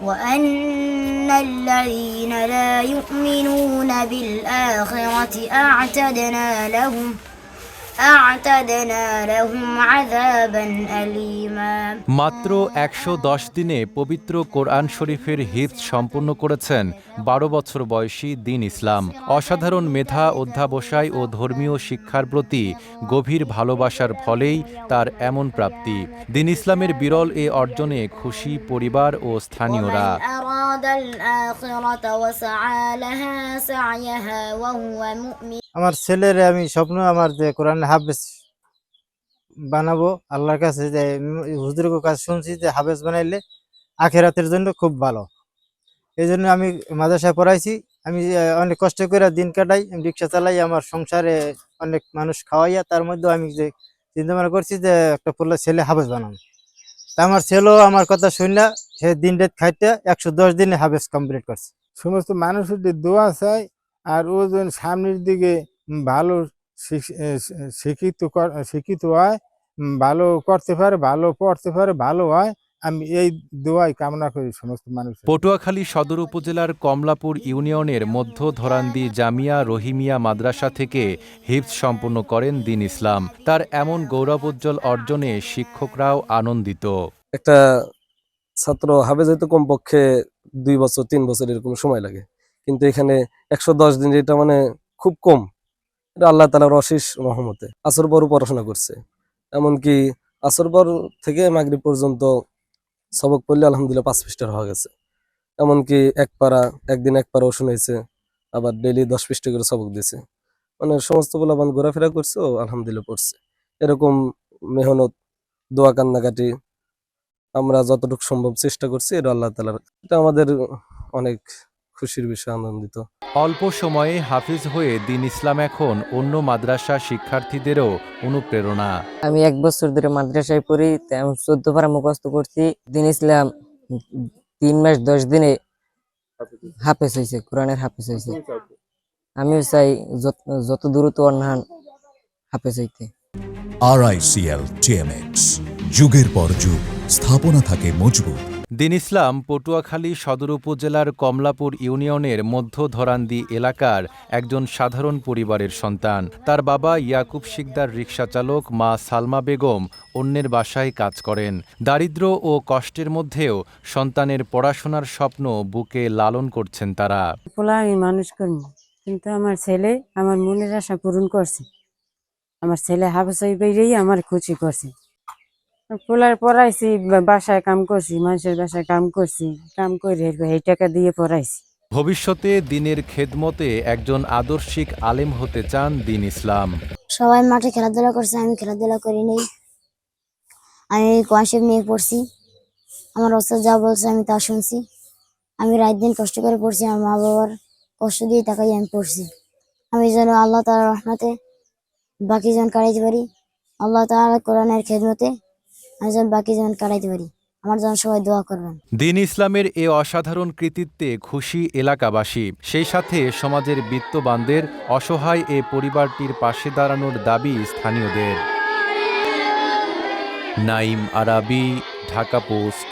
وأن الذين لا يؤمنون بالآخرة أعتدنا لهم عذابا أليما। মাত্র ১১০ দিনে পবিত্র কোরআন শরীফের হিফজ সম্পূর্ণ করেছেন ১২ বছর বয়সী দীন ইসলাম। অসাধারণ মেধা, অধ্যাবসায় ও ধর্মীয় শিক্ষার প্রতি গভীর ভালোবাসার ফলেই তার এমন প্রাপ্তি। দীন ইসলামের বিরল এ অর্জনে খুশি পরিবার ও স্থানীয়রা। আমার ছেলের আমি স্বপ্ন আমার যে কোরআন হাফেজ বানাবো, আল্লাহর কাছে যে হুজুরের কাছে শুনছি যে হাফেজ বানাইলে আখিরাতের জন্য খুব ভালো। এই জন্য আমি মাদ্রাসায় পড়াইছি। আমি অনেক কষ্ট করে দিন কাটাই, আমি রিক্সা চালাই, আমার সংসারে অনেক মানুষ খাওয়াইয়া, তার মধ্যে আমি যে চিন্তা ভাবনা করছি যে একটা পড়লে ছেলে হাফেজ বানাবো। তা আমার ছেলেও আমার কথা শুনলা, সে দিন রাত খাইতে ১১০ দিনে হাফেজ কমপ্লিট করছে। সমস্ত মানুষের দোয়া চাই, আর ও যেন সামনের দিকে ভালো শিক্ষিত হয়, ভালো করতে পারে, ভালো পড়তে পারে, ভালো হয়। আমি এই দোয়াই কামনা করি সমস্ত মানুষ। পটুয়াখালী সদর উপজেলার কমলাপুর ইউনিয়নের মধ্য ধরান্দি জামিয়া রহিমিয়া মাদ্রাসা থেকে হিফজ সম্পূর্ণ করেন দীন ইসলাম। তার এমন গৌরবোজ্জ্বল অর্জনে শিক্ষকরাও আনন্দিত। একটা ছাত্র হাফেজ হইতে কমপক্ষে ২ বছর ৩ বছর এরকম সময় লাগে, কিন্তু এখানে ১১০ দিন, এটা মানে খুব কম। এটা আল্লাহ তাআলার অশেষ রহমতে। আসর পরও পড়াশোনা করছে, এমনকি আসর পর থেকে মাগরিব পর্যন্ত সবক পড়লে আলহামদুলিল্লাহ ৫ পৃষ্ঠার হয়ে গেছে। এমনকি একদিন এক পারাও শুনাইছে, আবার ডেইলি ১০ পৃষ্ঠা করে সবক দিয়েছে। মানে সমস্ত পোলাপান ঘোরাফেরা করছে, আলহামদুলিল্লাহ পড়ছে। এরকম মেহনত, দোয়া কান্নাকাটি আমরা যতটুকু সম্ভব চেষ্টা করছি, এটা আল্লাহ তাআলার, এটা আমাদের অনেক খুশির বিষয়, আনন্দিত। অল্প সময়ে হাফিজ হয়ে দীন ইসলাম এখন অন্য মাদ্রাসা শিক্ষার্থীদেরও অনুপ্রেরণা। আমি ১ বছর ধরে মাদ্রাসায় পড়ি, আমি ১৪ পারা মুখস্থ করছি। দীন ইসলাম ৩ মাস ১০ দিনে হাফেজ হয়েছে, কোরআনের হাফেজ হয়েছে। আমিও চাই যত দ্রুত অন্যান হাফেজ হইতে। RICL TMX, যুগের পর যুগ স্থাপনা থাকে মজবুত। দীন ইসলাম পটুয়াখালী সদর উপজেলার কমলাপুর ইউনিয়নের মধ্য ধরান্দি এলাকার একজন সাধারণ পরিবারের সন্তান। তার বাবা ইয়াকুব শিকদার রিকশাচালক, মা সালমা বেগম অন্যের বাসায় কাজ করেন। দারিদ্র্য ও কষ্টের মধ্যেও সন্তানের পড়াশোনার স্বপ্ন বুকে লালন করছেন তারা। আমি মানুষ করি, কিন্তু আমার ছেলে আমার মনের আশা পূরণ করছে। আমার ছেলে হাফেজ হয়ে আমার খুশি করছে। পোলার পড়াইছি, বাসায় কাম করছি, মানুষের বাসায় কাম করছি, কাম করে এই টাকা দিয়ে পড়াইছি। ভবিষ্যতে দ্বীনের খেদমতে একজন আদর্শিক আলেম হতে চান দীন ইসলাম। সবাই মাঠে খেলাধুলা করছে, আমি খেলাধুলা করিনি। আমি কোরআন শরীফ নিয়ে পড়ছি, আমার ওস্তাদ যা বলছে আমি তা শুনছি। আমি রাত দিন কষ্ট করে পড়ছি, আমার মা বাবার কষ্ট দিয়ে তাকাই আমি পড়ছি। আমি যেন আল্লাহ তাআলার রহমতে বাকি জীবন কাটাইতে পারি, আল্লাহ তাআলার কোরআনের খেদমতে আমি যেন বাকি জীবন কাটাইতে পারি। আমার জন্য সবাই দোয়া করবেন। দীন ইসলামের এ অসাধারণ কৃতিত্বে খুশি এলাকাবাসী, সেই সাথে সমাজের বিত্তবানদের। অসহায় এ পরিবারটির পাশে দাঁড়ানোর দাবি স্থানীয়দের। নাইম আরাবী, ঢাকা পোস্ট।